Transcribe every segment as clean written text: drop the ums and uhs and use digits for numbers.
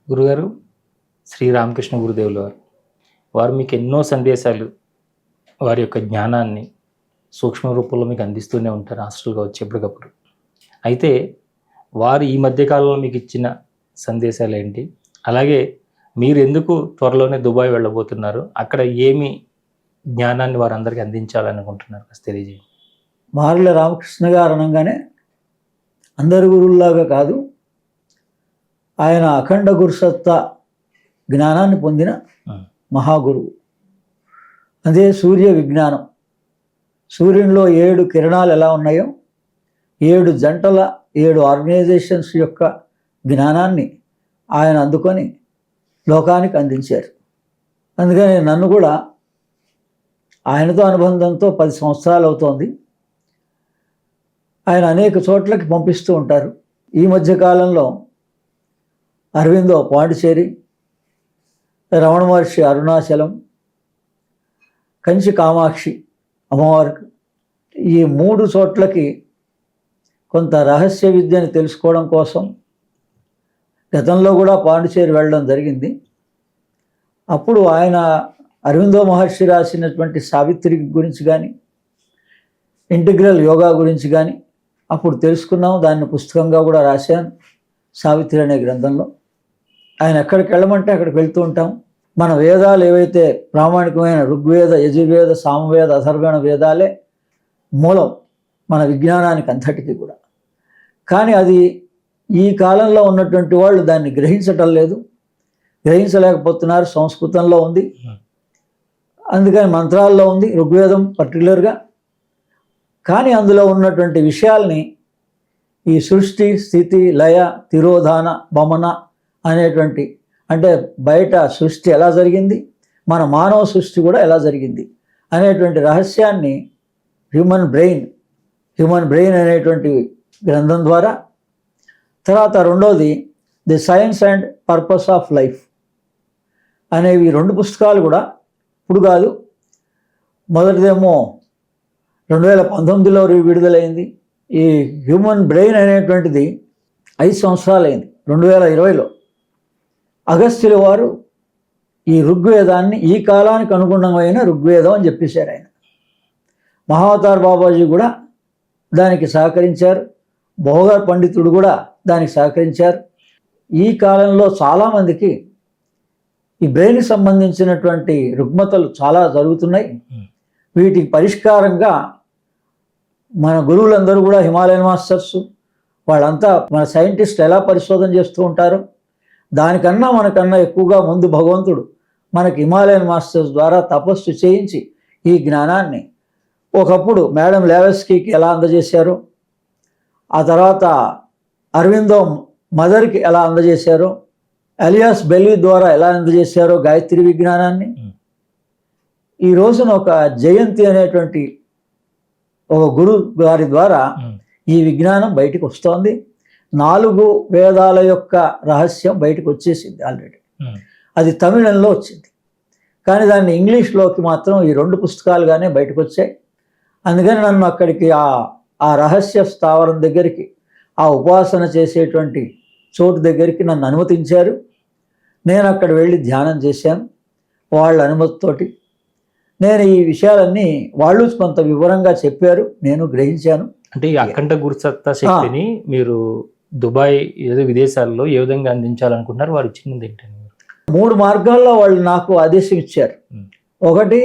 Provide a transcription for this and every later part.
గురుగారు శ్రీ రామకృష్ణ గురుదేవుల వారు మీకు ఎన్నో సందేశాలు వారి యొక్క జ్ఞానాన్ని సూక్ష్మ రూపంలో మీకు అందిస్తూనే ఉంటారు హాస్టల్గా వచ్చి ఎప్పటికప్పుడు. అయితే వారు ఈ మధ్యకాలంలో మీకు ఇచ్చిన సందేశాలు ఏంటి, అలాగే మీరు ఎందుకు త్వరలోనే దుబాయ్ వెళ్ళబోతున్నారు, అక్కడ ఏమి జ్ఞానాన్ని వారందరికీ అందించాలనుకుంటున్నారు కాస్త తెలియజేయండి. మారుల రామకృష్ణ గారు అనగానే అందరి గురువుల్లాగా కాదు, ఆయన అఖండ గురుసత్తా జ్ఞానాన్ని పొందిన మహాగురువు. అదే సూర్య విజ్ఞానం. సూర్యునిలో 7 కిరణాలు ఎలా ఉన్నాయో 7 జంటల 7 ఆర్గనైజేషన్స్ యొక్క జ్ఞానాన్ని ఆయన అందుకొని లోకానికి అందించారు. అందుకని నన్ను కూడా ఆయనతో అనుబంధంతో 10 సంవత్సరాలు అవుతోంది. ఆయన అనేక చోట్లకి పంపిస్తూ ఉంటారు. ఈ మధ్యకాలంలో అరవిందో పాండిచేరి, రమణ మహర్షి అరుణాచలం, కంచి కామాక్షి అమ్మవారికి, ఈ 3 చోట్లకి కొంత రహస్య విద్యని తెలుసుకోవడం కోసం గతంలో కూడా పాండిచేరి వెళ్ళడం జరిగింది. అప్పుడు ఆయన అరవిందో మహర్షి రాసినటువంటి సావిత్రి గురించి కానీ ఇంటిగ్రల్ యోగా గురించి కానీ అప్పుడు తెలుసుకున్నాము. దాన్ని పుస్తకంగా కూడా రాశాను సావిత్రి అనే గ్రంథంలో. ఆయన ఎక్కడికి వెళ్ళమంటే అక్కడికి వెళ్తూ ఉంటాం. మన వేదాలు ఏవైతే ప్రామాణికమైన ఋగ్వేద, యజుర్వేద, సామవేద, అథర్వణ వేదాలే మూలం మన విజ్ఞానానికి అంతటికీ కూడా. కానీ అది ఈ కాలంలో ఉన్నటువంటి వాళ్ళు దాన్ని గ్రహించటం లేదు, గ్రహించలేకపోతున్నారు. సంస్కృతంలో ఉంది, అందుకని మంత్రాల్లో ఉంది ఋగ్వేదం పర్టికులర్గా. కానీ అందులో ఉన్నటువంటి విషయాల్ని ఈ సృష్టి, స్థితి, లయ, తిరోధాన, బమన అనేటువంటి, అంటే బయట సృష్టి ఎలా జరిగింది, మన మానవ సృష్టి కూడా ఎలా జరిగింది అనేటువంటి రహస్యాన్ని హ్యూమన్ బ్రెయిన్ అనేటువంటి గ్రంథం ద్వారా, తర్వాత రెండోది the science and purpose of life అనేవి 2 పుస్తకాలు కూడా ఇప్పుడు కాదు, మొదటిదేమో 2019లో విడుదలైంది. ఈ హ్యూమన్ బ్రెయిన్ అనేటువంటిది 5 సంవత్సరాలు అయింది. 2020లో అగస్త్యుల వారు ఈ ఋగ్వేదాన్ని ఈ కాలానికి అనుగుణమైన ఋగ్వేదం అని చెప్పేశారు ఆయన. మహావతార్ బాబాజీ కూడా దానికి సహకరించారు, బోగర్ పండితుడు కూడా దానికి సహకరించారు. ఈ కాలంలో చాలామందికి ఈ బ్రెయిన్కి సంబంధించినటువంటి రుగ్మతలు చాలా జరుగుతున్నాయి. వీటికి పరిష్కారంగా మన గురువులందరూ కూడా హిమాలయన్ మాస్టర్స్ వాళ్ళంతా మన సైంటిస్ట్ ఎలా పరిశోధన చేస్తూ ఉంటారో దానికన్నా మనకన్నా ఎక్కువగా ముందు భగవంతుడు మనకి హిమాలయన్ మాస్టర్స్ ద్వారా తపస్సు చేయించి ఈ జ్ఞానాన్ని ఒకప్పుడు మేడం లేవస్కీకి ఎలా అందజేశారో, ఆ తర్వాత అరవిందో మదర్కి ఎలా అందజేశారో, ఎలియాస్ బెల్లీ ద్వారా ఎలా అందజేశారో గాయత్రి విజ్ఞానాన్ని, ఈ రోజున ఒక జయంతి అనేటువంటి ఒక గురు గారి ద్వారా ఈ విజ్ఞానం బయటికి వస్తోంది. 4 వేదాల యొక్క రహస్యం బయటకు వచ్చేసింది ఆల్రెడీ. అది తమిళంలో వచ్చింది, కానీ దాన్ని ఇంగ్లీష్లోకి మాత్రం ఈ 2 పుస్తకాలుగానే బయటకు వచ్చాయి. అందుకని నన్ను అక్కడికి ఆ రహస్య స్థావరం దగ్గరికి, ఆ ఉపాసన చేసేటువంటి చోటు దగ్గరికి నన్ను అనుమతించారు. నేను అక్కడ వెళ్ళి ధ్యానం చేశాను వాళ్ళ అనుమతితోటి. నేను ఈ విషయాలన్నీ వాళ్ళు కొంత వివరంగా చెప్పారు, నేను గ్రహించాను. అంటే ఈ అఖండ గురుసత్తా శక్తిని మీరు దుబాయ్ ఏదో విదేశాల్లో ఏ విధంగా అందించాలనుకుంటున్నారు, వారు ఇచ్చినది ఏంటండి? 3 మార్గాల్లో వాళ్ళు నాకు ఆదేశం ఇచ్చారు. ఒకటి,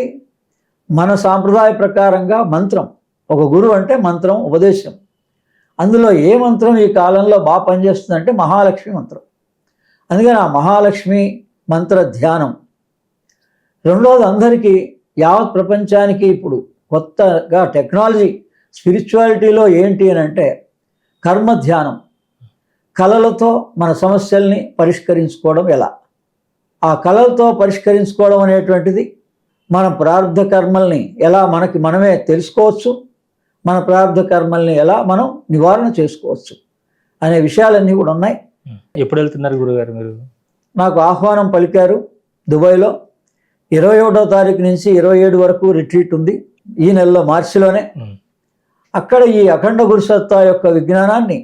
మన సాంప్రదాయ ప్రకారంగా మంత్రం, ఒక గురువు అంటే మంత్రం ఉపదేశం. అందులో ఏ మంత్రం ఈ కాలంలో బాగా పనిచేస్తుందంటే మహాలక్ష్మి మంత్రం. అందుకని ఆ మహాలక్ష్మి మంత్ర ధ్యానం. రెండోది, అందరికీ యావత్ ప్రపంచానికి ఇప్పుడు కొత్తగా టెక్నాలజీ స్పిరిచువాలిటీలో ఏంటి అని అంటే కర్మ ధ్యానం. కళలతో మన సమస్యల్ని పరిష్కరించుకోవడం ఎలా, ఆ కళలతో పరిష్కరించుకోవడం అనేటువంటిది మన ప్రారంధ కర్మల్ని ఎలా మనమే తెలుసుకోవచ్చు, మన ప్రారంధ కర్మల్ని ఎలా మనం నివారణ చేసుకోవచ్చు అనే విషయాలన్నీ కూడా ఉన్నాయి. ఎప్పుడు వెళ్తున్నారు గురుగారు మీరు? నాకు ఆహ్వానం పలికారు. దుబాయ్లో 21వ తారీఖు నుంచి 27 వరకు రిట్రీట్ ఉంది, ఈ నెలలో మార్చిలోనే. అక్కడ ఈ అఖండ గురుసత్తా యొక్క విజ్ఞానాన్ని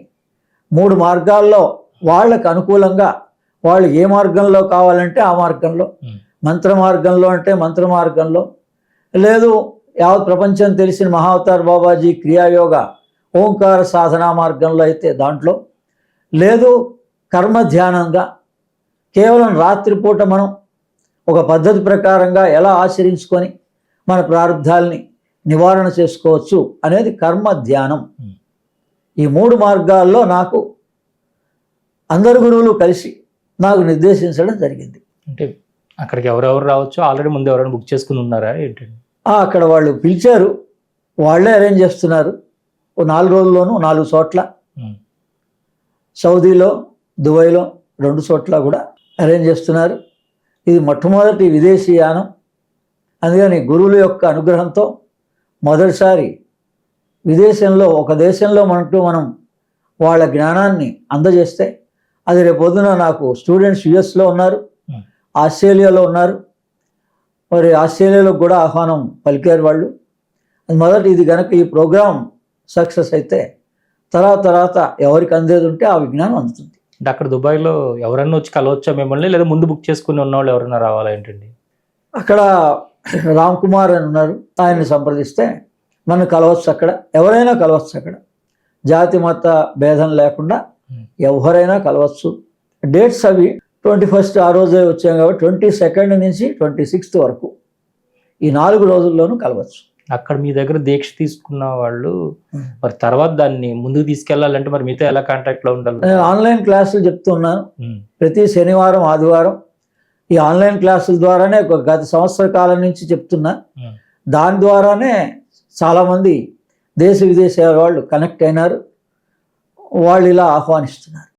3 మార్గాల్లో వాళ్ళకు అనుకూలంగా వాళ్ళు ఏ మార్గంలో కావాలంటే ఆ మార్గంలో, మంత్ర మార్గంలో అంటే మంత్ర మార్గంలో, లేదు యావత్ ప్రపంచం తెలిసిన మహావతార్ బాబాజీ క్రియాయోగ ఓంకార సాధనా మార్గంలో అయితే దాంట్లో, లేదు కర్మ ధ్యానంగా కేవలం రాత్రిపూట మనం ఒక పద్ధతి ప్రకారంగా ఎలా ఆచరించుకొని మన ప్రారంధాలని నివారణ చేసుకోవచ్చు అనేది కర్మ ధ్యానం. ఈ 3 మార్గాల్లో నాకు అందరు గురువులు కలిసి నాకు నిర్దేశించడం జరిగింది. అంటే అక్కడికి ఎవరెవరు రావచ్చు? ఆల్రెడీ ముందు ఎవరైనా బుక్ చేసుకుని ఉన్నారా ఏంటండి? అక్కడ వాళ్ళు పిలిచారు, వాళ్ళే అరేంజ్ చేస్తున్నారు. ఓ 4 రోజుల్లోనూ 4 చోట్ల, సౌదీలో, దుబాయ్లో 2 చోట్ల కూడా అరేంజ్ చేస్తున్నారు. ఇది మొట్టమొదటి విదేశీ యానం. అందుకని గురువుల యొక్క అనుగ్రహంతో మొదటిసారి విదేశంలో, ఒక దేశంలో మనం వాళ్ళ జ్ఞానాన్ని అందజేస్తే, అది రేపొద్దున నాకు స్టూడెంట్స్ యుఎస్లో ఉన్నారు, ఆస్ట్రేలియాలో ఉన్నారు, మరి ఆస్ట్రేలియాలో కూడా ఆహ్వానం పలికారు వాళ్ళు. అది మొదటి ఇది కనుక ఈ ప్రోగ్రాం సక్సెస్ అయితే తర్వాత ఎవరికి అందేది ఉంటే ఆ విజ్ఞానం అందుతుంది. అంటే అక్కడ దుబాయ్లో ఎవరన్నా వచ్చి కలవచ్చా మిమ్మల్ని, లేదా ముందు బుక్ చేసుకుని ఉన్నవాళ్ళు ఎవరైనా రావాలా ఏంటండి? అక్కడ రామ్ కుమార్ అని ఉన్నారు, ఆయన్ని సంప్రదిస్తే మనం కలవచ్చు. అక్కడ ఎవరైనా కలవచ్చు. అక్కడ జాతి మత భేదం లేకుండా ఎవరైనా కలవచ్చు. డేట్స్ అవి 21 ఆ రోజే వచ్చాం కాబట్టి 22 నుంచి 26 వరకు ఈ 4 రోజుల్లోనూ కలవచ్చు. అక్కడ మీ దగ్గర దీక్ష తీసుకున్న వాళ్ళు మరి తర్వాత దాన్ని ముందుకు తీసుకెళ్లాలంటే మరి మీతో ఎలా కాంటాక్ట్లో ఉండాలి? నేను ఆన్లైన్ క్లాసులు చెప్తున్నాను ప్రతి శనివారం, ఆదివారం. ఈ ఆన్లైన్ క్లాసుల ద్వారానే గత సంవత్సర కాలం నుంచి చెప్తున్నా. దాని ద్వారానే చాలామంది దేశ విదేశాల వాళ్ళు కనెక్ట్ అయినారు. వాళ్ళు ఇలా ఆహ్వానిస్తున్నారు.